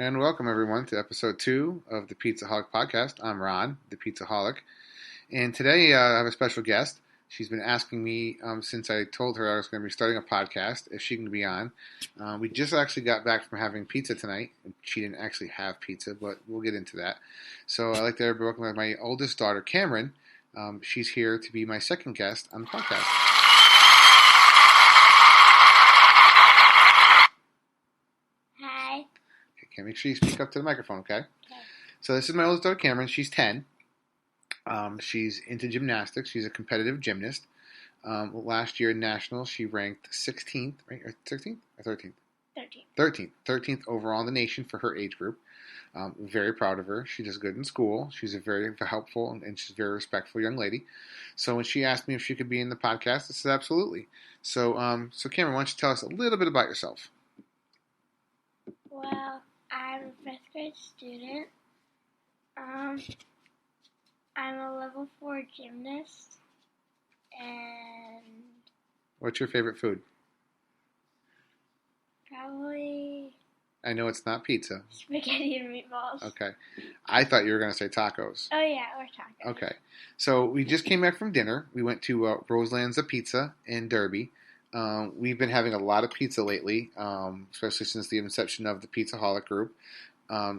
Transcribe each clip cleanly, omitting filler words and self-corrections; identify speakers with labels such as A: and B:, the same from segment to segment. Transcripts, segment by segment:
A: And welcome everyone to episode 2 of the Pizzaholic podcast. I'm Ron, the Pizzaholic, and today I have a special guest. She's been asking me since I told her I was going to be starting a podcast if she can be on. We just actually got back from having pizza tonight. She didn't actually have pizza, but we'll get into that. So I'd like to welcome my oldest daughter, Kamryn. She's here to be my second guest on the podcast.
B: Hi.
A: Okay, make sure you speak up to the microphone, okay?
B: Okay.
A: So this is my oldest daughter, Kamryn. She's 10. She's into gymnastics. She's a competitive gymnast. Last year in nationals, she ranked 16th, right? 16th or 13th? 13th overall in the nation for her age group. Very proud of her. She does good in school. She's a very helpful and she's a very respectful young lady. So when she asked me if she could be in the podcast, I said absolutely. So Kamryn, why don't you tell us a little bit about yourself?
B: Well, I'm a fifth grade student. I'm a level 4 gymnast, and
A: What's your favorite food?
B: probably
A: I know it's not pizza.
B: spaghetti and meatballs.
A: Okay. I thought you were going to say tacos.
B: Oh yeah, or tacos.
A: Okay. So we just came back from dinner. We went to Roseland's Pizza in Derby. We've been having a lot of pizza lately, especially since the inception of the Pizzaholic group.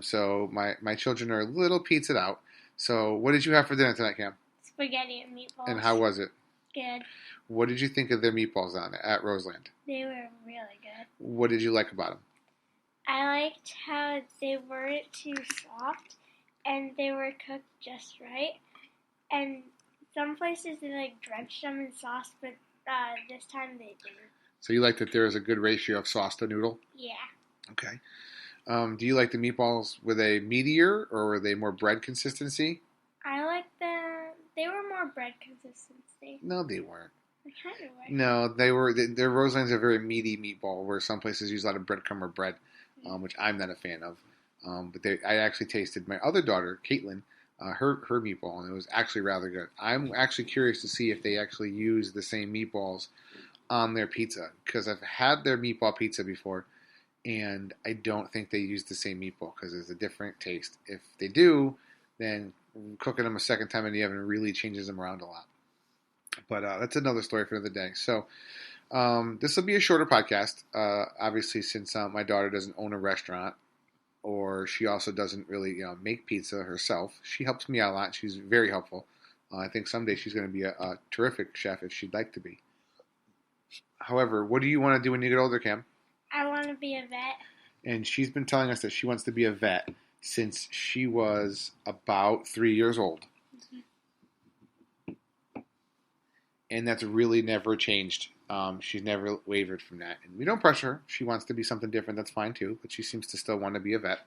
A: So my children are a little pizzaed out. So what did you have for dinner tonight, Cam?
B: Spaghetti and meatballs.
A: And how was it?
B: Good.
A: What did you think of their meatballs at Roseland?
B: They were really good.
A: What did you like about them?
B: I liked how they weren't too soft, and they were cooked just right. And some places they drenched them in sauce, but this time they didn't.
A: So you like that there is a good ratio of sauce to noodle?
B: Yeah.
A: Okay. Do you like the meatballs? Were they meatier or were they more bread consistency?
B: I liked them. They were more bread consistency.
A: No, they weren't.
B: They kind of were.
A: No, they were. Their Roseland's a very meaty meatball, where some places use a lot of breadcrumb or bread, which I'm not a fan of. I actually tasted my other daughter, Caitlin, her meatball, and it was actually rather good. I'm actually curious to see if they actually use the same meatballs on their pizza, because I've had their meatball pizza before, and I don't think they use the same meatball because it's a different taste. If they do, then cooking them a second time in the oven really changes them around a lot. But that's another story for another day. So this will be a shorter podcast, obviously, since my daughter doesn't own a restaurant, or she also doesn't really make pizza herself. She helps me out a lot. She's very helpful. I think someday she's going to be a terrific chef if she'd like to be. However, what do you want to do when you get older, Cam?
B: I want to be a vet.
A: And she's been telling us that she wants to be a vet since she was about 3 years old. And that's really never changed. She's never wavered from that. And we don't pressure her. If she wants to be something different, that's fine too. But she seems to still want to be a vet.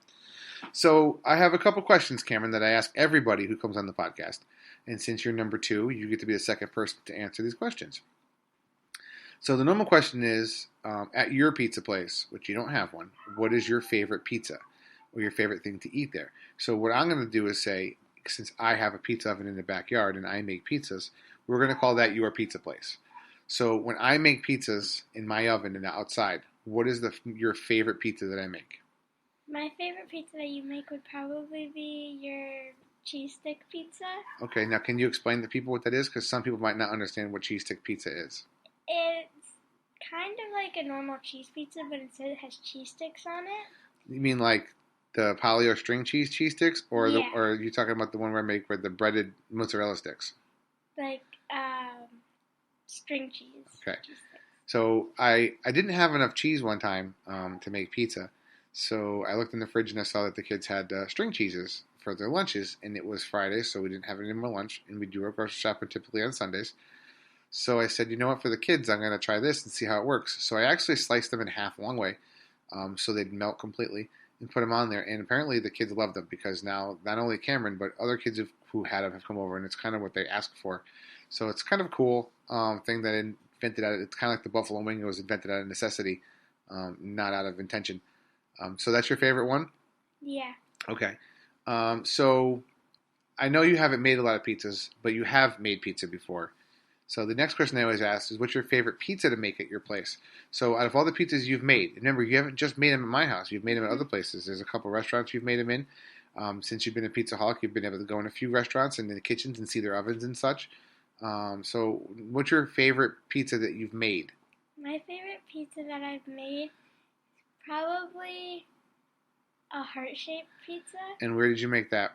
A: So I have a couple questions, Kamryn, that I ask everybody who comes on the podcast. And since you're number 2, you get to be the second person to answer these questions. So the normal question is, at your pizza place, which you don't have one, what is your favorite pizza or your favorite thing to eat there? So what I'm going to do is say, since I have a pizza oven in the backyard and I make pizzas, we're going to call that your pizza place. So when I make pizzas in my oven and outside, what is your favorite pizza that I make?
B: My favorite pizza that you make would probably be your cheese stick pizza.
A: Okay, now can you explain to people what that is? Because some people might not understand what cheese stick pizza is.
B: It's kind of like a normal cheese pizza, but instead it has cheese sticks on it.
A: You mean like the poly or string cheese sticks, or
B: Yeah.
A: or are you talking about the one where I make with the breaded mozzarella sticks?
B: Like string cheese.
A: Okay.
B: Cheese sticks.
A: So I didn't have enough cheese one time to make pizza, so I looked in the fridge and I saw that the kids had string cheeses for their lunches, and it was Friday, so we didn't have any more lunch, and we do our grocery shopping typically on Sundays. So I said, you know what, for the kids, I'm going to try this and see how it works. So I actually sliced them in half one way so they'd melt completely and put them on there. And apparently the kids loved them because now not only Kamryn, but other kids who had them have come over, and it's kind of what they ask for. So it's kind of a cool thing that I invented out of, it's kind of like the buffalo wing. It was invented out of necessity, not out of intention. So that's your favorite one?
B: Yeah.
A: Okay. So I know you haven't made a lot of pizzas, but you have made pizza before. So the next question I always ask is, what's your favorite pizza to make at your place? So out of all the pizzas you've made, remember you haven't just made them at my house. You've made them at other places. There's a couple restaurants you've made them in. Since you've been a Pizzaholic, you've been able to go in a few restaurants and in the kitchens and see their ovens and such. So what's your favorite pizza that you've made?
B: My favorite pizza that I've made is probably a heart-shaped pizza
A: And where did you make that?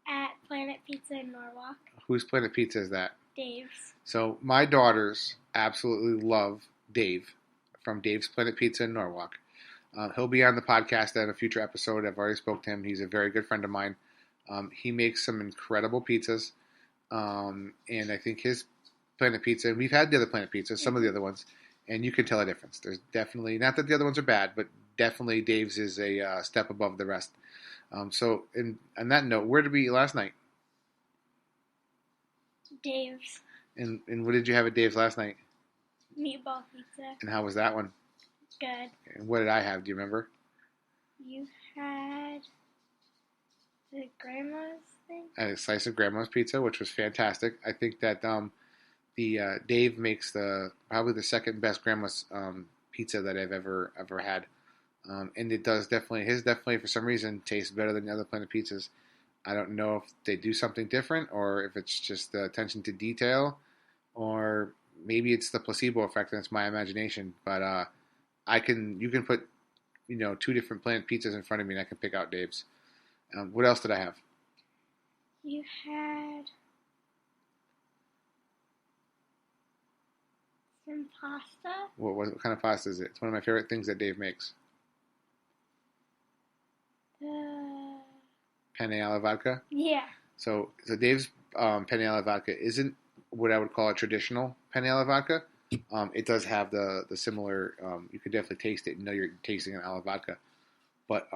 B: at Planet Pizza in Norwalk.
A: Whose Planet Pizza is that?
B: Dave's.
A: So my daughters absolutely love Dave from Dave's Planet Pizza in Norwalk. He'll be on the podcast in a future episode. I've already spoke to him. He's a very good friend of mine. He makes some incredible pizzas. And I think his Planet Pizza, and we've had the other Planet Pizzas, some of the other ones, and you can tell a difference. There's definitely, not that the other ones are bad, but definitely Dave's is a step above the rest. So on that note, where did we eat last night?
B: Dave's.
A: And what did you have at Dave's last night?
B: Meatball pizza.
A: And how was that one?
B: Good.
A: And what did I have? Do you remember?
B: You had the grandma's thing?
A: I had a slice of Grandma's pizza, which was fantastic. I think that the Dave makes probably the second best Grandma's pizza that I've ever had. And it does definitely for some reason tastes better than the other Planet Pizzas. I don't know if they do something different or if it's just the attention to detail or maybe it's the placebo effect and it's my imagination. But you can put, two different Planet Pizzas in front of me and I can pick out Dave's. What else did I have?
B: You had some pasta.
A: What kind of pasta is it? It's one of my favorite things that Dave makes. Penne alla vodka.
B: Yeah.
A: So Dave's penne alla vodka isn't what I would call a traditional penne alla vodka. It does have the similar. You could definitely taste it and know you're tasting an alla vodka, but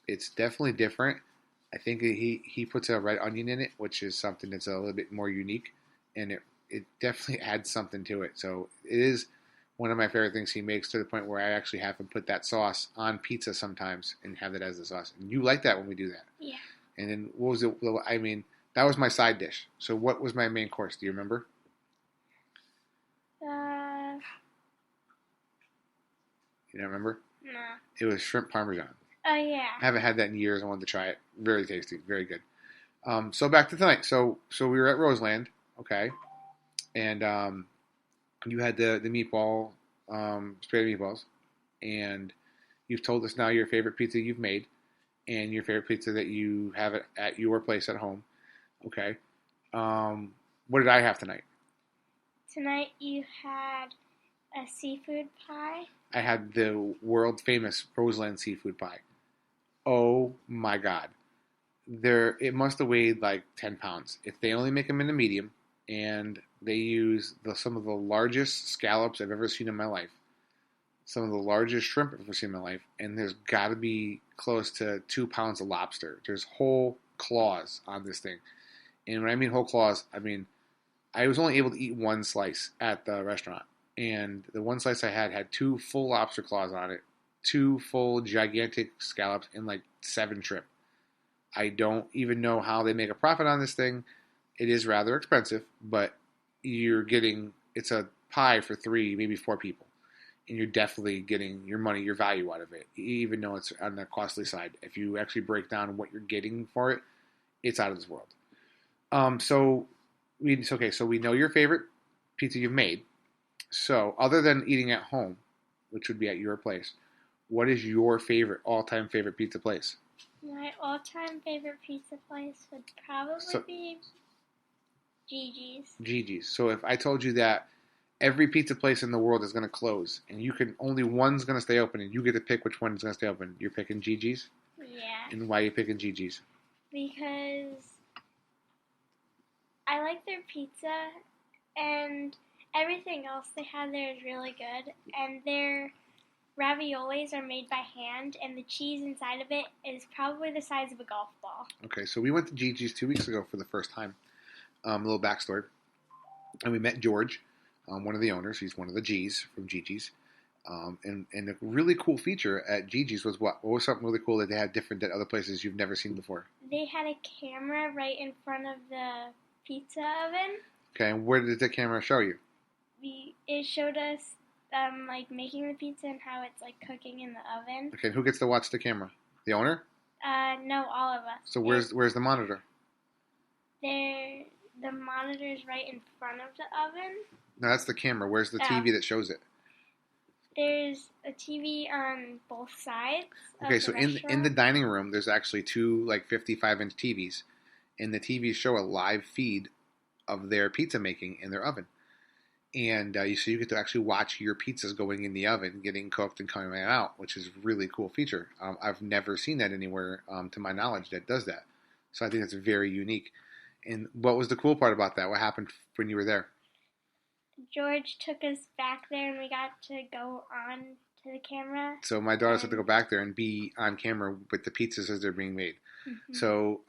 A: it's definitely different. I think he puts a red onion in it, which is something that's a little bit more unique, and it definitely adds something to it. So it is one of my favorite things he makes to the point where I actually have him put that sauce on pizza sometimes and have it as the sauce. And you like that when we do that.
B: Yeah.
A: And then what was it? I mean, that was my side dish. So what was my main course? Do you remember? You don't remember?
B: No.
A: It was shrimp parmesan.
B: Oh, yeah.
A: I haven't had that in years. I wanted to try it. Very tasty. Very good. So back to tonight. So we were at Roseland, okay? And you had the meatball, spaghetti meatballs. And you've told us now your favorite pizza you've made and your favorite pizza that you have at your place at home. Okay. What did I have tonight?
B: Tonight you had a seafood pie.
A: I had the world famous Roseland seafood pie. Oh my God. It must have weighed like 10 pounds. If they only make them in the medium and they use some of the largest scallops I've ever seen in my life, some of the largest shrimp I've ever seen in my life, and there's got to be close to 2 pounds of lobster. There's whole claws on this thing. And when I mean whole claws, I mean I was only able to eat one slice at the restaurant. And the one slice I had 2 full lobster claws on it, 2 full gigantic scallops, and like 7 shrimp. I don't even know how they make a profit on this thing. It is rather expensive, but it's a pie for 3, maybe 4 people. And you're definitely getting your money, your value out of it, even though it's on the costly side. If you actually break down what you're getting for it, it's out of this world. So we know your favorite pizza you've made. So other than eating at home, which would be at your place, what is your all-time favorite pizza place?
B: My all-time favorite pizza place would probably be Gigi's.
A: Gigi's. So if I told you that every pizza place in the world is going to close, and only one's going to stay open, and you get to pick which one is going to stay open, you're picking Gigi's?
B: Yeah.
A: And why are you picking Gigi's?
B: Because I like their pizza, and everything else they have there is really good, and their raviolis are made by hand, and the cheese inside of it is probably the size of a golf ball.
A: Okay, so we went to Gigi's 2 weeks ago for the first time. A little backstory. And we met George, one of the owners. He's one of the G's from Gigi's. And a really cool feature at Gigi's was what? What was something really cool that they had different than other places you've never seen before?
B: They had a camera right in front of the pizza oven.
A: Okay, and where did the camera show you?
B: It showed us like making the pizza and how it's like cooking in the oven.
A: Okay, who gets to watch the camera? The owner?
B: No, all of us.
A: So where's the monitor?
B: The monitor's right in front of the oven.
A: No, that's the camera. Where's the TV that shows it?
B: There's a TV on both sides.
A: Okay, so in the dining room, there's actually two like 55-inch TVs, and the TVs show a live feed of their pizza making in their oven, and so you get to actually watch your pizzas going in the oven, getting cooked and coming out, which is a really cool feature. I've never seen that anywhere, to my knowledge, that does that. So I think that's very unique. And what was the cool part about that? What happened when you were there?
B: George took us back there, and we got to go on to the camera.
A: So my daughters had to go back there and be on camera with the pizzas as they're being made. Mm-hmm. So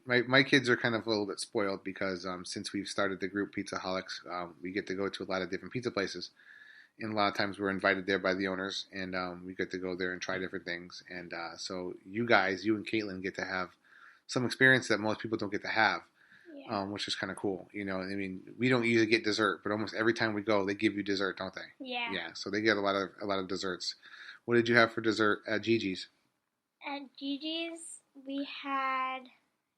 A: my kids are kind of a little bit spoiled because since we've started the group Pizzaholics, we get to go to a lot of different pizza places. And a lot of times we're invited there by the owners, and we get to go there and try different things. And so you and Caitlin, get to have some experience that most people don't get to have. Which is kind of cool. You know, I mean, we don't usually get dessert, but almost every time we go, they give you dessert, don't they?
B: Yeah.
A: Yeah. So they get a lot of desserts. What did you have for dessert at Gigi's?
B: At Gigi's, we had,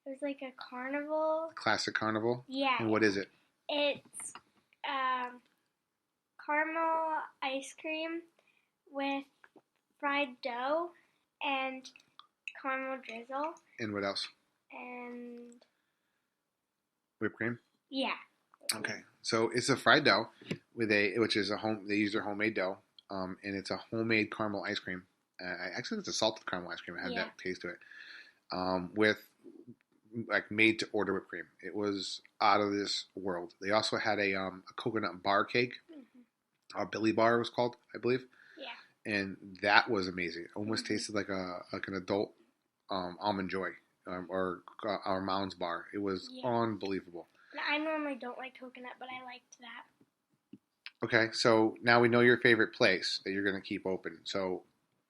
B: it was like a carnival.
A: Classic carnival.
B: Yeah.
A: And what is it?
B: It's caramel ice cream with fried dough and caramel drizzle.
A: And what else?
B: And
A: whipped cream?
B: Yeah.
A: Okay. So it's a fried dough which is they use their homemade dough, and it's a homemade caramel ice cream. Actually, it's a salted caramel ice cream. It had that taste to it. With like made to order whipped cream. It was out of this world. They also had a coconut bar cake. Mm-hmm. Billy Bar was called, I believe. Yeah. And that was amazing. It almost tasted like an adult Almond Joy. Or our Mounds bar. It was unbelievable.
B: I normally don't like coconut, but I liked that.
A: Okay, so now we know your favorite place that you're going to keep open. So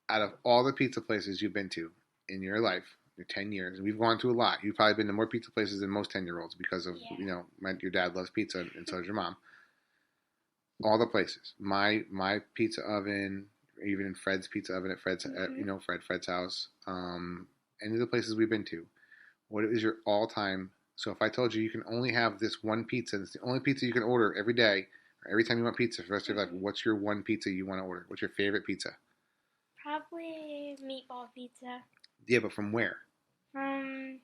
A: out of all the pizza places you've been to in your life, your 10 years, and we've gone to a lot. You've probably been to more pizza places than most 10-year-olds because of, your dad loves pizza and so does your mom. All the places. My pizza oven, even in Fred's pizza oven at Fred's, Fred's house. Any of the places we've been to, what is your all-time? So if I told you can only have this one pizza, and it's the only pizza you can order every day, or every time you want pizza for the rest of your life, what's your one pizza you want to order? What's your favorite pizza?
B: Probably meatball pizza.
A: Yeah, but from where?
B: From...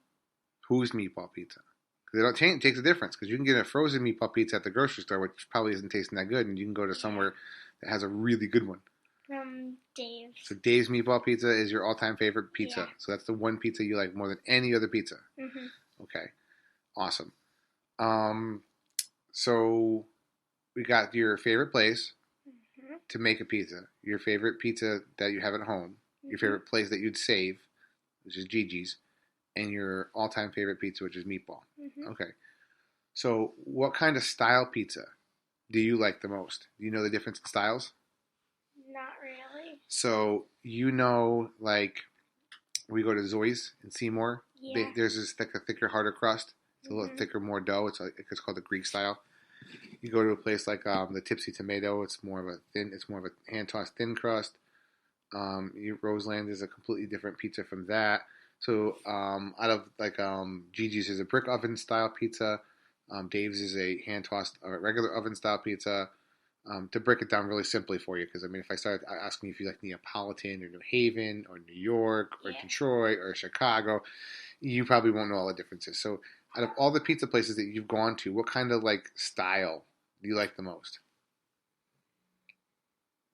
A: Whose meatball pizza? Because it takes a difference, because you can get a frozen meatball pizza at the grocery store, which probably isn't tasting that good, and you can go to somewhere that has a really good one.
B: From Dave's. So
A: Dave's Meatball Pizza is your all-time favorite pizza. Yeah. So that's the one pizza you like more than any other pizza. Mm-hmm. Okay. Awesome. So we got your favorite place to make a pizza, your favorite pizza that you have at home, your favorite place that you'd save, which is Gigi's, and your all-time favorite pizza, which is meatball. Mm-hmm. Okay. So what kind of style pizza do you like the most? Do you know the difference in styles?
B: Not really.
A: So, like, we go to Zoe's in Seymour. Yeah. There's this thicker, harder crust. It's a little thicker, more dough. It's called the Greek style. You go to a place like the Tipsy Tomato. It's more of a hand-tossed thin crust. Roseland is a completely different pizza from that. So, out of like Gigi's is a brick oven style pizza. Dave's is a hand-tossed regular oven style pizza. To break it down really simply for you, because I mean, if I started asking you if you like Neapolitan or New Haven or New York or Detroit or Chicago, you probably won't know all the differences. So, out of all the pizza places that you've gone to, what kind of style do you like the most?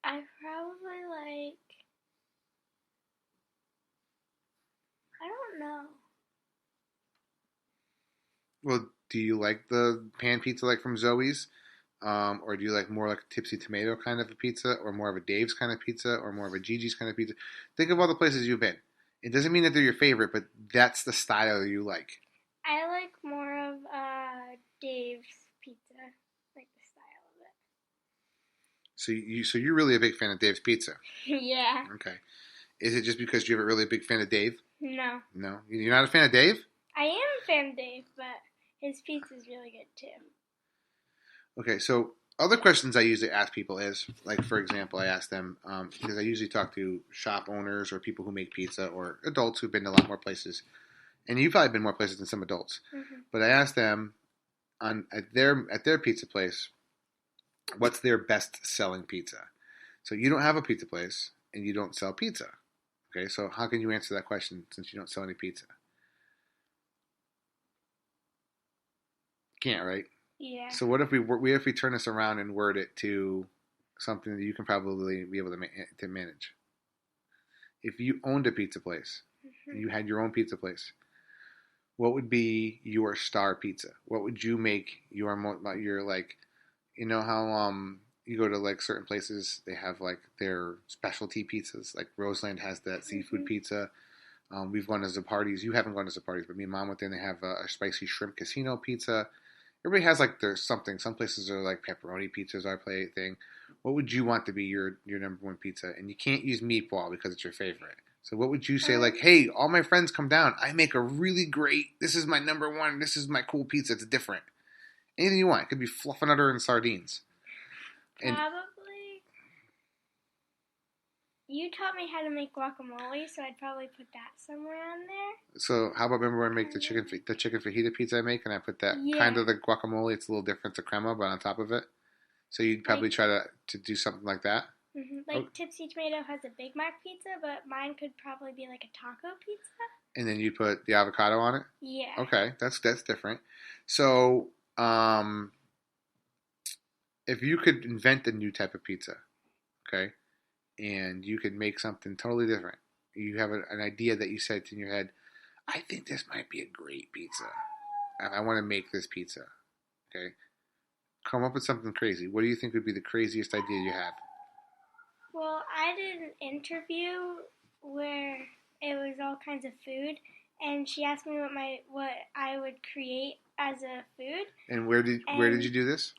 B: I probably like. I don't know.
A: Well, do you like the pan pizza like from Zoe's? Or do you like more like a Tipsy Tomato kind of a pizza, or more of a Dave's kind of pizza, or more of a Gigi's kind of pizza? Think of all the places you've been. It doesn't mean that they're your favorite, but that's the style you like.
B: I like more of Dave's pizza, like the style of
A: So
B: it.
A: you're really a big fan of Dave's pizza?
B: Yeah.
A: Okay. Is it just because you're really a big fan of Dave?
B: No.
A: No? You're not a fan of Dave?
B: I am a fan of Dave, but his pizza's really good too.
A: Okay, so other questions I usually ask people is, like, for example, I ask them, because I usually talk to shop owners or people who make pizza or adults who've been to a lot more places. And you've probably been more places than some adults.
B: Mm-hmm.
A: But I ask them at their pizza place, what's their best selling pizza? So you don't have a pizza place and you don't sell pizza. Okay, so how can you answer that question since you don't sell any pizza? Can't, right?
B: Yeah.
A: So what if we turn this around and word it to something that you can probably be able to manage? If you owned a pizza place and you had your own pizza place, what would be your star pizza? What would you make your like? You know how you go to like certain places, they have like their specialty pizzas. Like Roseland has that seafood pizza. We've gone to the parties. You haven't gone to the parties, but me and mom went there. And they have a spicy shrimp casino pizza. Everybody has like their something. Some places are like pepperoni pizzas, our play thing. What would you want to be your number one pizza? And you can't use meatball because it's your favorite. So what would you say? Like, hey, all my friends come down. I make a really great. This is my number one. This is my cool pizza. It's different. Anything you want. It could be fluffernutter and sardines. And
B: Probably. You taught me how to make guacamole, so I'd probably put that somewhere on there.
A: so how about remember when I make the chicken fajita pizza I make, and I put that kind of the guacamole. It's a little different to crema, but on top of it. So you'd probably try to do something like that.
B: Mm-hmm. Like Tipsy Tomato has a Big Mac pizza, but mine could probably be like a taco pizza.
A: And then you put the avocado on it.
B: Yeah.
A: Okay, that's different. So, if you could invent a new type of pizza, okay, and you could make something totally different, you have an idea that you said in your head, I think this might be a great pizza, and I want to make this pizza. Okay, come up with something crazy. What do you think would be the craziest idea you have?
B: Well, I did an interview where it was all kinds of food, and she asked me what I would create as a food.
A: And where did you do this?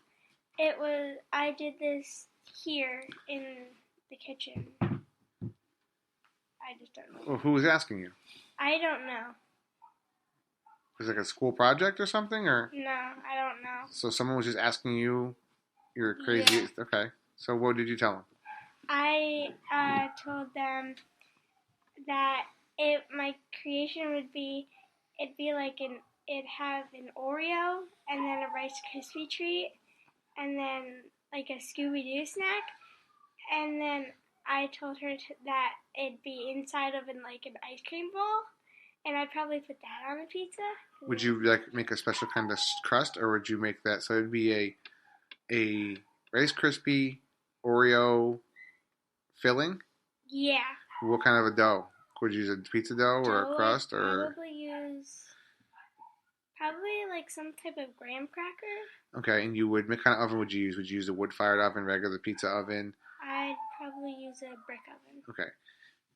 B: I did this here in the kitchen. I just don't know.
A: Well, who was asking you?
B: I don't know.
A: Was it like a school project or something, or?
B: No, I don't know.
A: So someone was just asking you your crazy.
B: Yeah.
A: Okay. So what did you tell them?
B: I told them that my creation would be, it'd be like it'd have an Oreo and then a Rice Krispie treat and then like a Scooby-Doo snack, and then I told her that it'd be inside of like an ice cream bowl, and I'd probably put that on the pizza.
A: Would you like make a special kind of crust, or would you make that so it'd be a Rice Krispie Oreo filling?
B: Yeah.
A: What kind of a dough? Would you use a pizza dough or a crust, or?
B: Probably like some type of graham cracker.
A: Okay, and what kind of oven would you use? Would you use a wood-fired oven, regular pizza oven?
B: I'd probably use a brick oven.
A: Okay,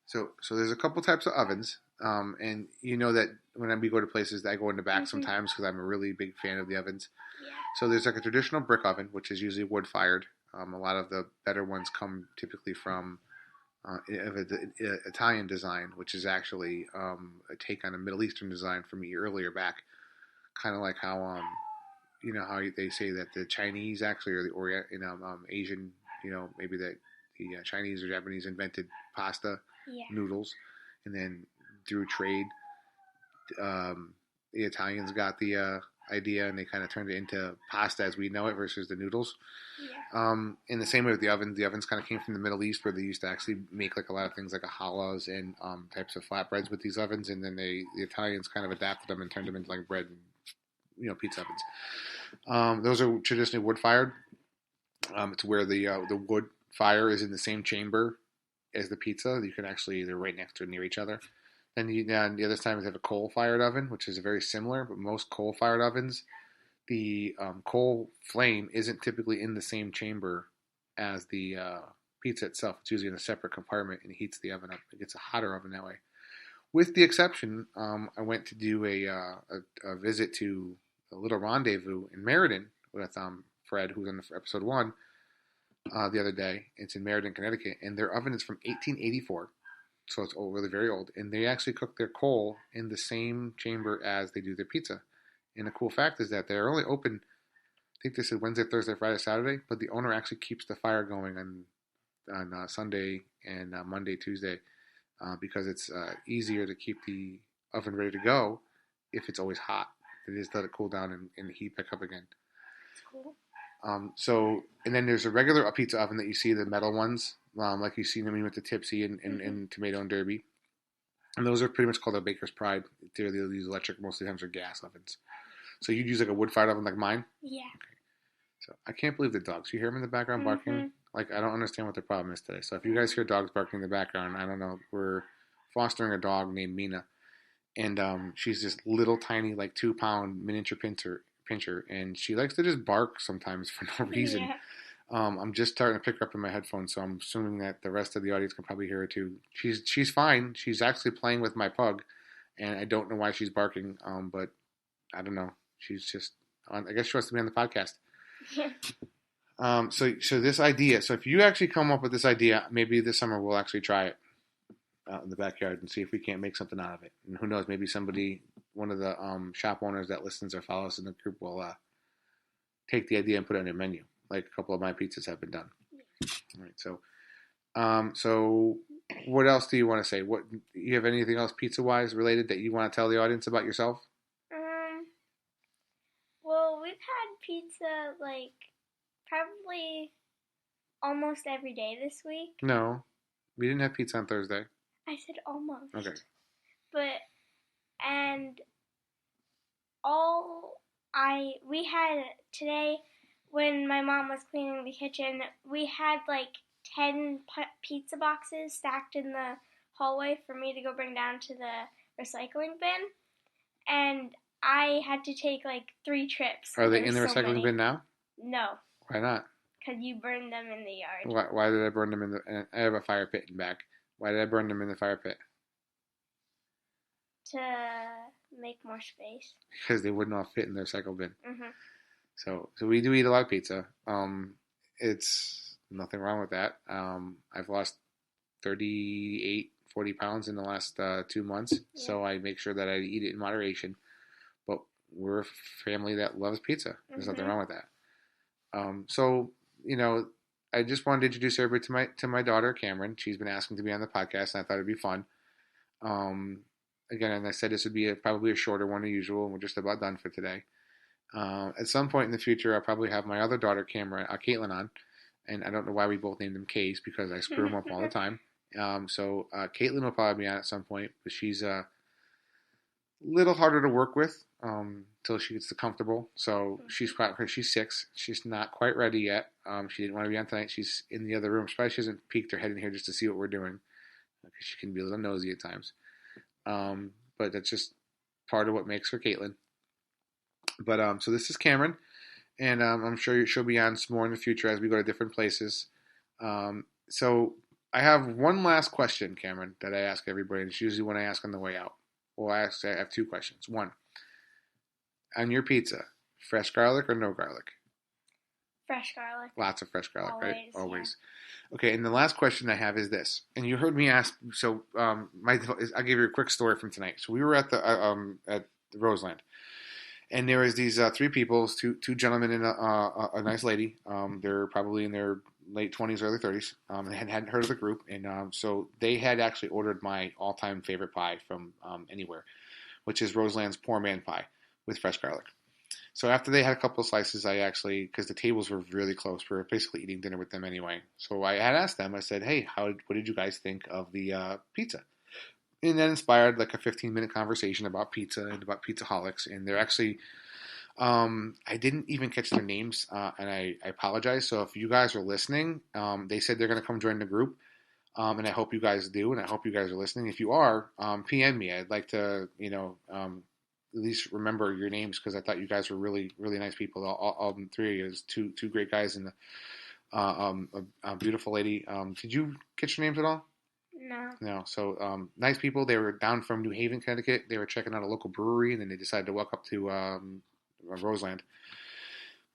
A: so there's a couple types of ovens, and you know that when we go to places, I go in the back sometimes because I'm a really big fan of the ovens.
B: Yeah.
A: So there's like a traditional brick oven, which is usually wood-fired. A lot of the better ones come typically from Italian design, which is actually a take on a Middle Eastern design from earlier back. Kind of like how how they say that the Chinese actually or the Orient Asian, maybe that the Chinese or Japanese invented pasta noodles, and then through trade the Italians got the idea and they kind of turned it into pasta as we know it versus the noodles. In the same way with the ovens kind of came from the Middle East, where they used to actually make like a lot of things like a halas and types of flatbreads with these ovens, and then the Italians kind of adapted them and turned them into like bread and pizza ovens. Those are traditionally wood fired. It's where the wood fire is in the same chamber as the pizza. You can actually, they're right next to it, near each other. Then the other time you have a coal fired oven, which is very similar, but most coal fired ovens, the coal flame isn't typically in the same chamber as the pizza itself. It's usually in a separate compartment and it heats the oven up. It gets a hotter oven that way. With the exception, I went to do a visit to a little rendezvous in Meriden with Fred, who's on episode 1 the other day. It's in Meriden, Connecticut, and their oven is from 1884, so it's really very old. And they actually cook their coal in the same chamber as they do their pizza. And the cool fact is that they're only open think they said Wednesday, Thursday, Friday, Saturday, but the owner actually keeps the fire going on Sunday and Monday, Tuesday, because it's easier to keep the oven ready to go if it's always hot. They just let it cool down and heat back up again.
B: That's cool.
A: And then there's a regular pizza oven that you see, the metal ones, like you see them with the Tipsy and Tomato and Derby. And those are pretty much called a Baker's Pride. They'll use electric most of the times, or gas ovens. So you'd use like a wood-fired oven like mine?
B: Yeah.
A: Okay. So I can't believe the dogs. You hear them in the background barking? Like, I don't understand what the problem is today. So if you guys hear dogs barking in the background, I don't know. We're fostering a dog named Mina. And she's this little tiny, like 2-pound miniature pincher. And she likes to just bark sometimes for no reason.
B: Yeah.
A: I'm just starting to pick her up in my headphones, so I'm assuming that the rest of the audience can probably hear her too. She's fine. She's actually playing with my pug, and I don't know why she's barking. But I don't know. She's just I guess she wants to be on the podcast. So this idea. So if you actually come up with this idea, maybe this summer we'll actually try it out in the backyard and see if we can't make something out of it. And who knows? Maybe one of the shop owners that listens or follows in the group will take the idea and put it on their menu, like a couple of my pizzas have been done. All right. So what else do you want to say? What you have anything else pizza wise related that you want to tell the audience about yourself?
B: Well, we've had pizza like probably almost every day this week.
A: No, we didn't have pizza on Thursday.
B: I said almost.
A: Okay.
B: We had today when my mom was cleaning the kitchen, we had like 10 pizza boxes stacked in the hallway for me to go bring down to the recycling bin, and I had to take like 3 trips.
A: Are they in the recycling bin now?
B: No.
A: Why not?
B: Because you burned them in the yard.
A: Why did I burn them in the? I have a fire pit in back. Why did I burn them in the fire pit?
B: To make more space.
A: Because they wouldn't all fit in the recycle bin.
B: Mm-hmm.
A: So we do eat a lot of pizza. It's nothing wrong with that. I've lost 38, 40 pounds in the last 2 months. Yeah. So I make sure that I eat it in moderation. But we're a family that loves pizza. There's nothing wrong with that. So, I just wanted to introduce everybody to my daughter, Kamryn. She's been asking to be on the podcast, and I thought it'd be fun. Again, and I said this would be probably a shorter one than usual, and we're just about done for today. At some point in the future, I'll probably have my other daughter, Caitlin, on. And I don't know why we both named them K's, because I screw them up all the time. So Caitlin will probably be on at some point, but she's a little harder to work with until she gets comfortable. So she's 6. She's not quite ready yet. She didn't want to be on tonight. She's in the other room. She hasn't peeked her head in here just to see what we're doing, because she can be a little nosy at times. But that's just part of what makes her Caitlin. But so this is Kamryn, and I'm sure she'll be on some more in the future as we go to different places. So I have one last question, Kamryn, that I ask everybody. It's usually when I ask on the way out. Well, I have 2 questions. One, on your pizza, fresh garlic or no garlic?
B: Fresh garlic.
A: Lots of fresh garlic,
B: Always,
A: right? Always.
B: Yeah.
A: Okay, and the last question I have is this. And you heard me ask, so I'll give you a quick story from tonight. So we were at the Roseland, and there was these 3 people, two gentlemen and a nice lady. They're probably in their late 20s, early 30s, and hadn't heard of the group. And so they had actually ordered my all-time favorite pie from anywhere, which is Roseland's Poor Man Pie with fresh garlic. So after they had a couple of slices, because the tables were really close, we were basically eating dinner with them anyway. So I had asked them, I said, hey, what did you guys think of the pizza? And that inspired like a 15-minute conversation about pizza and about Pizzaholics. And they're actually, I didn't even catch their names, and I apologize. So if you guys are listening, they said they're going to come join the group. And I hope you guys do, and I hope you guys are listening. If you are, PM me. I'd like to, at least remember your names, because I thought you guys were really, really nice people. All 3 of you. There's two great guys and a beautiful lady. Did you catch your names at all? No. So nice people. They were down from New Haven, Connecticut. They were checking out a local brewery, and then they decided to walk up to Roseland.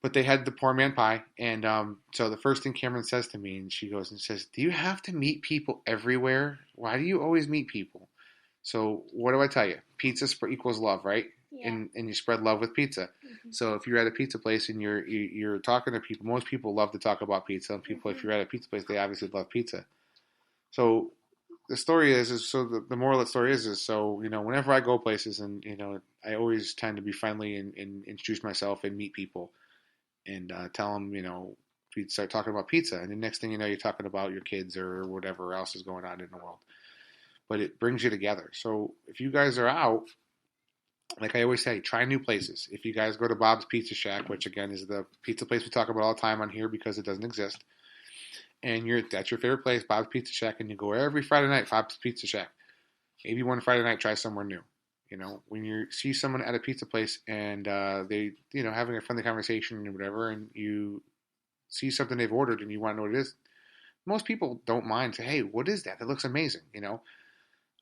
A: But they had the poor man pie, and so the first thing Kamryn says to me, and she goes and says, "Do you have to meet people everywhere? Why do you always meet people?" So what do I tell you? Pizza equals love, right?
B: Yeah.
A: And you spread love with pizza.
B: Mm-hmm.
A: So if you're at a pizza place and you're talking to people, most people love to talk about pizza. And people, if you're at a pizza place, they obviously love pizza. So the story is so the moral of the story is so whenever I go places and I always tend to be friendly and introduce myself and meet people and tell them we start talking about pizza and the next thing you know you're talking about your kids or whatever else is going on in the world. But it brings you together. So if you guys are out, like I always say, try new places. If you guys go to Bob's Pizza Shack, which again is the pizza place we talk about all the time on here because it doesn't exist, and that's your favorite place, Bob's Pizza Shack, and you go every Friday night, Bob's Pizza Shack. Maybe one Friday night, try somewhere new. When you see someone at a pizza place and they, having a friendly conversation or whatever, and you see something they've ordered and you want to know what it is, most people don't mind. Say, hey, what is that? That looks amazing.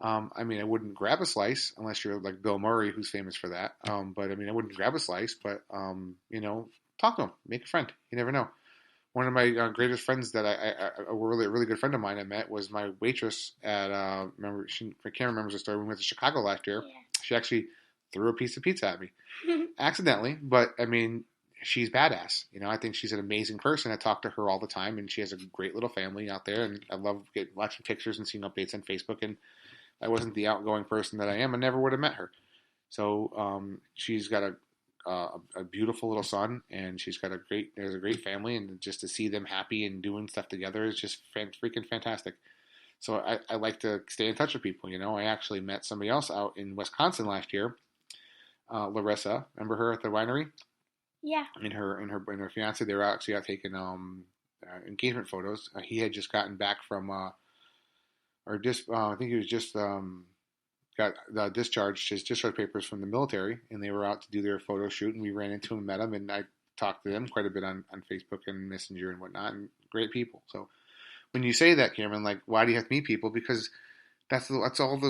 A: I mean, I wouldn't grab a slice unless you're like Bill Murray, who's famous for that. But I mean, I wouldn't grab a slice, but talk to them, make a friend. You never know. One of my greatest friends that a really good friend of mine I met was my waitress at I can't remember the story. We went to Chicago last year.
B: Yeah.
A: She actually threw a piece of pizza at me accidentally, but I mean, she's badass. I think she's an amazing person. I talk to her all the time, and she has a great little family out there. And I love watching pictures and seeing updates on Facebook. And I wasn't the outgoing person that I am. I never would have met her. So she's got a beautiful little son, and there's a great family, and just to see them happy and doing stuff together is just freaking fantastic. So I like to stay in touch with people. I actually met somebody else out in Wisconsin last year, Larissa. Remember her at the winery?
B: Yeah.
A: And her fiance, they were actually out taking engagement photos. He had just gotten back from I think he was just got discharged his discharge papers from the military, and they were out to do their photo shoot, and we ran into him and met him, and I talked to them quite a bit on Facebook and Messenger and whatnot, and great people. So when you say that, Kamryn, like, why do you have to meet people? Because that's all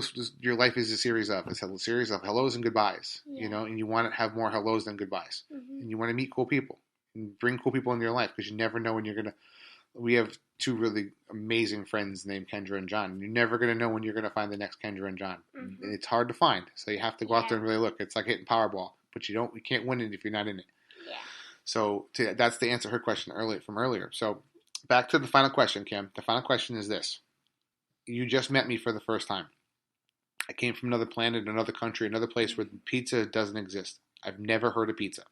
A: your life is a series of. It's a series of hellos and goodbyes, and you want to have more hellos than goodbyes.
B: Mm-hmm.
A: And you want to meet cool people and bring cool people into your life because you never know when you're going to. We have two really amazing friends named Kendra and John. You're never going to know when you're going to find the next Kendra and John.
B: Mm-hmm.
A: And it's hard to find. So you have to go out there and really look. It's like hitting Powerball, but you can't win it if you're not in it.
B: Yeah.
A: So that's the answer to her question from earlier. So back to the final question, Kim. The final question is this. You just met me for the first time. I came from another planet, another country, another place where pizza doesn't exist. I've never heard of pizza.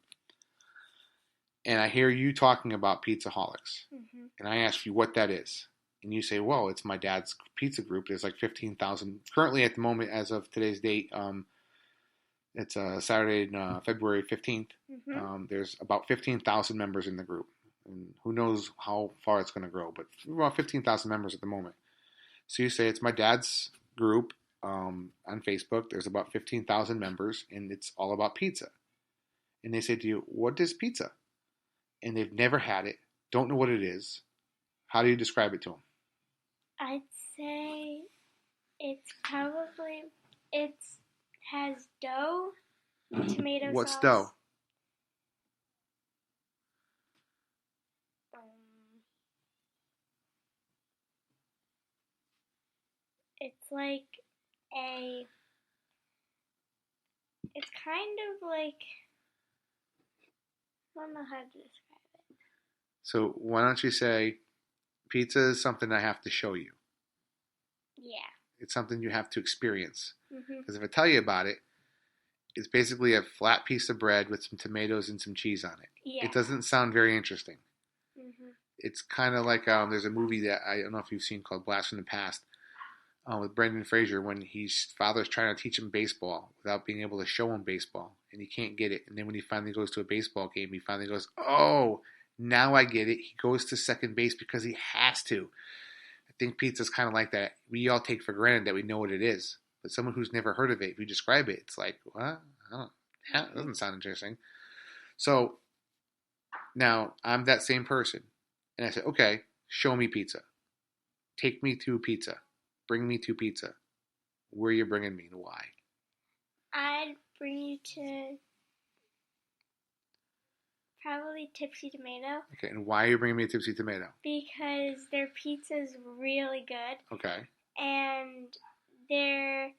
A: And I hear you talking about Pizzaholics.
B: Mm-hmm.
A: And I ask you what that is. And you say, well, it's my dad's pizza group. There's like 15,000. Currently, at the moment, as of today's date, it's Saturday, February 15th.
B: Mm-hmm.
A: There's about 15,000 members in the group. And who knows how far it's going to grow. But about 15,000 members at the moment. So you say, it's my dad's group on Facebook. There's about 15,000 members. And it's all about pizza. And they say to you, what is pizza? And they've never had it, don't know what it is. How do you describe it to them?
B: I'd say it has dough, tomato sauce.
A: What's dough?
B: It's like it's kind of like, I don't know how to describe it.
A: So why don't you say, pizza is something I have to show you.
B: Yeah.
A: It's something you have to experience. Because
B: Mm-hmm.
A: if I tell you about it, it's basically a flat piece of bread with some tomatoes and some cheese on it.
B: Yeah.
A: It doesn't sound very interesting.
B: Mm-hmm.
A: It's kind of like, there's a movie that I don't know if you've seen called Blast from the Past with Brendan Fraser when his father's trying to teach him baseball without being able to show him baseball. And he can't get it. And then when he finally goes to a baseball game, he finally goes, oh, now I get it. He goes to second base because he has to. I think pizza's kind of like that. We all take for granted that we know what it is. But someone who's never heard of it, if you describe it, it's like, what? That doesn't sound interesting. So now I'm that same person. And I say, okay, show me pizza. Take me to pizza. Bring me to pizza. Where are you bringing me and why?
B: I'd bring you to probably Tipsy Tomato.
A: Okay, and why are you bringing me to Tipsy Tomato?
B: Because their pizza is really good.
A: Okay.
B: And their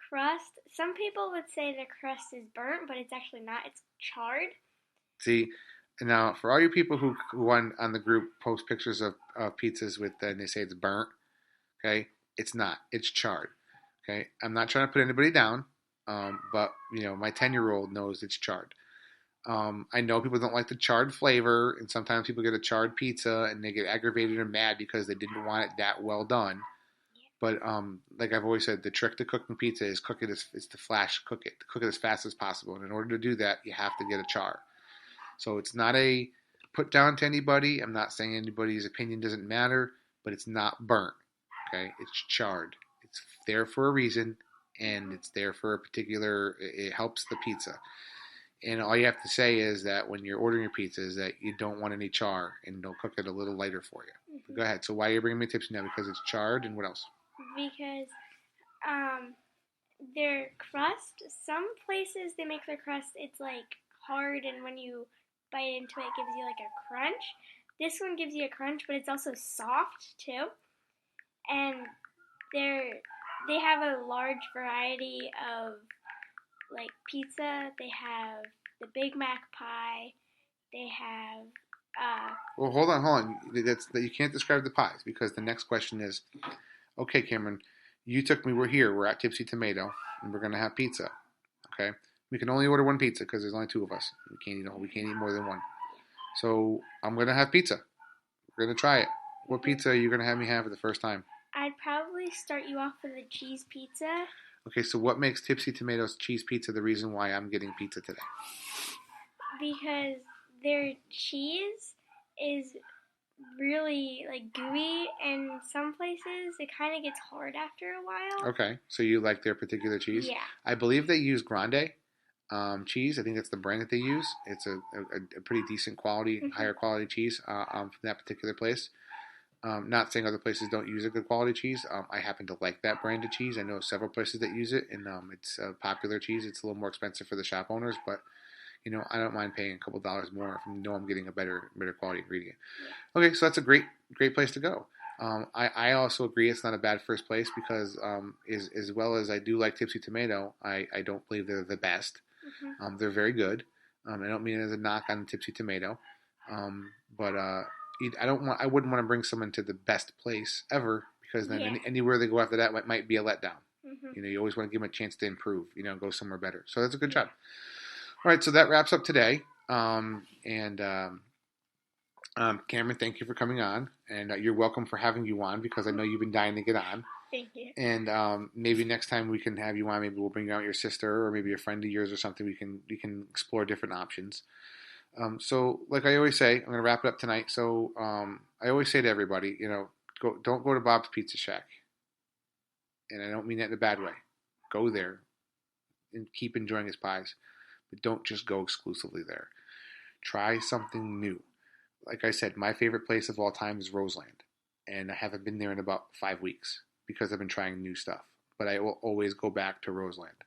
B: crust. Some people would say the crust is burnt, but it's actually not. It's charred.
A: See, and now for all you people who on the group post pictures of pizzas with and they say it's burnt, okay, it's not. It's charred. Okay, I'm not trying to put anybody down, but my 10-year-old knows it's charred. I know people don't like the charred flavor, and sometimes people get a charred pizza and they get aggravated or mad because they didn't want it that well done. But like I've always said, the trick to cooking pizza is to flash cook it, to cook it as fast as possible. And in order to do that, you have to get a char. So it's not a put down to anybody. I'm not saying anybody's opinion doesn't matter, but it's not burnt. Okay, it's charred. It's there for a reason, and it's there for a particular. It helps the pizza. And all you have to say is that when you're ordering your pizza is that you don't want any char, and they'll cook it a little lighter for you. Go ahead. So why are you bringing me tips now? Because it's charred, and what else?
B: Because their crust, some places they make their crust, it's like hard, and when you bite into it, it gives you like a crunch. This one gives you a crunch, but it's also soft too. And they have a large variety of like pizza. They have the Big Mac pie. They have
A: Well, hold on. You can't describe the pies because the next question is, okay, Kamryn, you took me. We're at Tipsy Tomato, and we're gonna have pizza. Okay, we can only order one pizza because there's only two of us. We can't eat more than one. So I'm gonna have pizza. We're gonna try it. What pizza are you gonna have me have for the first time?
B: I'd probably start you off with a cheese pizza.
A: Okay, so what makes Tipsy Tomato's cheese pizza the reason why I'm getting pizza today?
B: Because their cheese is really like gooey, and some places it kind of gets hard after a while.
A: Okay, so you like their particular cheese?
B: Yeah.
A: I believe they use Grande cheese. I think that's the brand that they use. It's a pretty decent quality, higher quality cheese from that particular place. Not saying other places don't use a good quality cheese. I happen to like that brand of cheese. I know several places that use it, and it's a popular cheese. It's a little more expensive for the shop owners, but I don't mind paying a couple dollars more if I know I'm getting a better quality ingredient. Okay, so that's a great place to go. I also agree it's not a bad first place because as well as I do like Tipsy Tomato, I don't believe they're the best. They're very good. I don't mean it as a knock on Tipsy Tomato, but I wouldn't want to bring someone to the best place ever because then anywhere they go after that might be a letdown. You always want to give them a chance to improve. Go somewhere better. So that's a good job. All right, so that wraps up today. Kamryn, thank you for coming on, and you're welcome for having you on because I know you've been dying to get on.
B: Thank you.
A: And maybe next time we can have you on. Maybe we'll bring out your sister or maybe a friend of yours or something. We can explore different options. So, like I always say, I'm going to wrap it up tonight. So, I always say to everybody, don't go to Bob's Pizza Shack, and I don't mean that in a bad way. Go there and keep enjoying his pies. But don't just go exclusively there. Try something new. Like I said, my favorite place of all time is Roseland. And I haven't been there in about 5 weeks because I've been trying new stuff. But I will always go back to Roseland.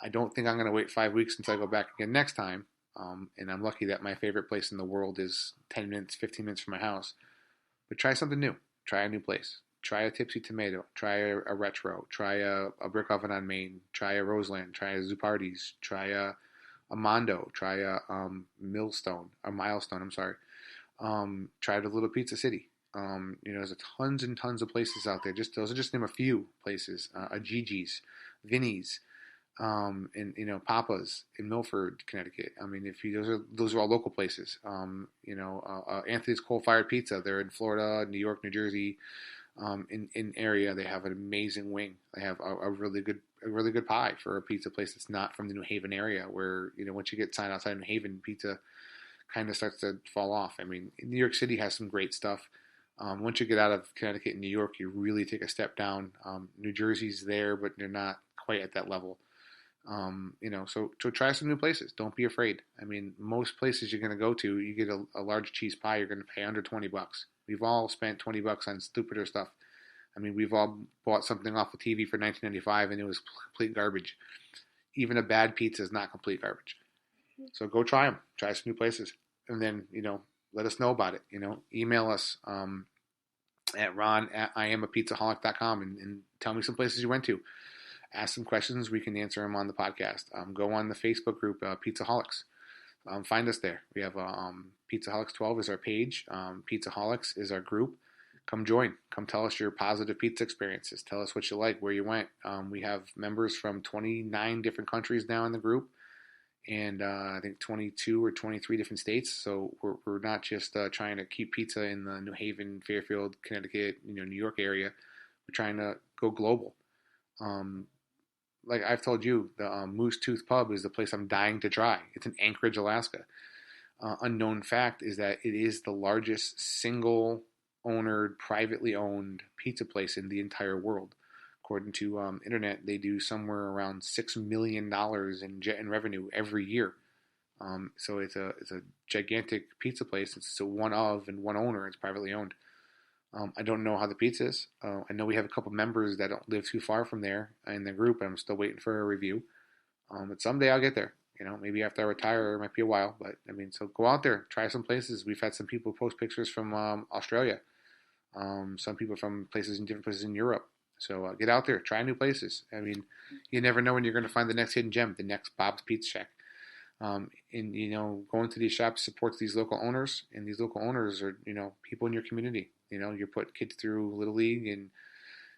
A: I don't think I'm going to wait 5 weeks until I go back again next time. And I'm lucky that my favorite place in the world is 10 minutes, 15 minutes from my house. But try something new. Try a new place. Try a Tipsy Tomato. Try a Retro. Try a Brick Oven on Main. Try a Roseland. Try a Zupardi's. Try a Mondo. Try a Milestone. I'm sorry. Try the Little Pizza City. There's tons and tons of places out there. Those are just name a few places. A Gigi's, Vinny's, and Papa's in Milford, Connecticut. I mean, those are all local places. Anthony's Coal Fired Pizza. They're in Florida, New York, New Jersey. In area, they have an amazing wing. They have a really good pie for a pizza place that's not from the New Haven area. Where once you get signed outside New Haven, pizza kind of starts to fall off. I mean, New York City has some great stuff. Once you get out of Connecticut and New York, you really take a step down. New Jersey's there, but they're not quite at that level. So try some new places. Don't be afraid. I mean, most places you're going to go to, you get a large cheese pie, you're going to pay under $20. We've all spent $20 on stupider stuff. I mean, we've all bought something off the TV for $19.95 and it was complete garbage. Even a bad pizza is not complete garbage. So go try them. Try some new places. And then, let us know about it. Email us at ron@iamapizzaholic.com and tell me some places you went to. ask some questions. We can answer them on the podcast. Go on the Facebook group, Pizzaholics. Find us there. We have Pizzaholics 12 is our page. Pizzaholics is our group. Come join. Come tell us your positive pizza experiences. Tell us what you like, where you went. We have members from 29 different countries now in the group, and I think 22 or 23 different states. So we're not just trying to keep pizza in the New Haven, Fairfield, Connecticut, New York area. We're trying to go global. Like I've told you, the Moose Tooth Pub is the place I'm dying to try. It's in Anchorage, Alaska. Unknown fact is that it is the largest single owner, privately owned pizza place in the entire world. According to internet, they do somewhere around $6 million in revenue every year. So it's a gigantic pizza place. It's a one of and one owner. It's privately owned. I don't know how the pizza is. I know we have a couple members that don't live too far from there in the group. I'm still waiting for a review. But someday I'll get there. Maybe after I retire, it might be a while. But so go out there, try some places. We've had some people post pictures from Australia. Some people from different places in Europe. So get out there, try new places. You never know when you're going to find the next hidden gem, the next Bob's Pizza Shack. Going to these shops supports these local owners, and these local owners are, people in your community. You put kids through Little League and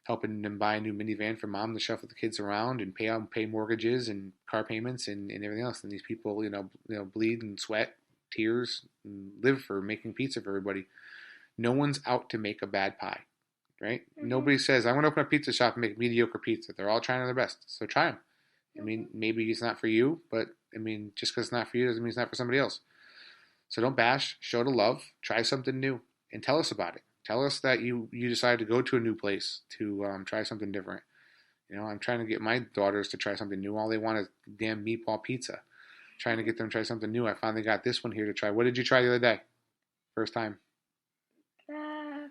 A: helping them buy a new minivan for mom to shuffle the kids around and pay mortgages and car payments and everything else. And these people, bleed and sweat, tears, and live for making pizza for everybody. No one's out to make a bad pie, right? Mm-hmm. Nobody says, I want to open a pizza shop and make mediocre pizza. They're all trying their best. So try them. Maybe it's not for you, but just because it's not for you doesn't mean it's not for somebody else. So don't bash, show the love, try something new, and tell us about it. Tell us that you decided to go to a new place to try something different. I'm trying to get my daughters to try something new. All they want is damn meatball pizza. Trying to get them to try something new. I finally got this one here to try. What did you try the other day? First time.
B: I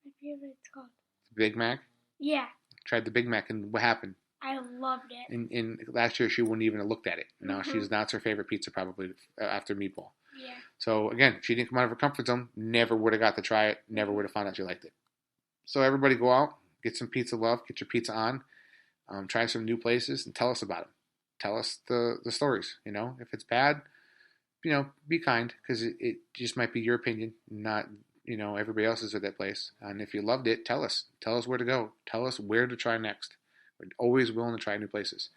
B: forget what it's called.
A: Big Mac?
B: Yeah.
A: Tried the Big Mac, and what happened?
B: I loved it.
A: And last year, she wouldn't even have looked at it. No, that's her favorite pizza probably after meatball.
B: Yeah.
A: So, again, she didn't come out of her comfort zone, never would have got to try it, never would have found out she liked it. So everybody go out, get some pizza love, get your pizza on, try some new places, and tell us about them. Tell us the stories. If it's bad, be kind, because it just might be your opinion, not everybody else's at that place. And if you loved it, tell us where to go, tell us where to try next. We're always willing to try new places.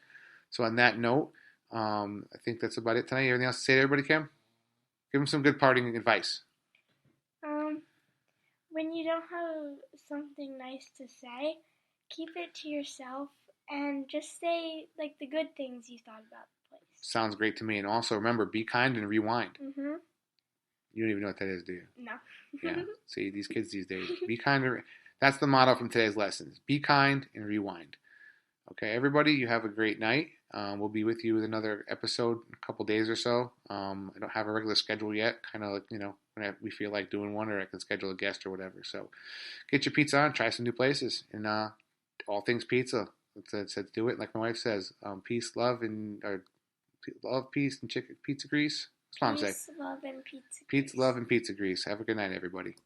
A: So on that note, I think that's about it tonight. Anything else to say to everybody, Kim? Give them some good parting advice.
B: When you don't have something nice to say, keep it to yourself and just say the good things you thought about the place.
A: Sounds great to me. And also remember, be kind and rewind.
B: Mm-hmm.
A: You don't even know what that is, do you?
B: No.
A: Yeah. See, these kids these days. Be kind. That's the motto from today's lessons. Be kind and rewind. Okay, everybody, you have a great night. We'll be with you with another episode in a couple days or so. I don't have a regular schedule yet. Kind of when we feel like doing one, or I can schedule a guest or whatever. So get your pizza on, try some new places, and all things pizza. Let's do it. Like my wife says, peace, love, peace, and pizza grease. That's what I'm saying.
B: Peace, love, and pizza grease.
A: Pizza, love, and pizza grease. Have a good night, everybody.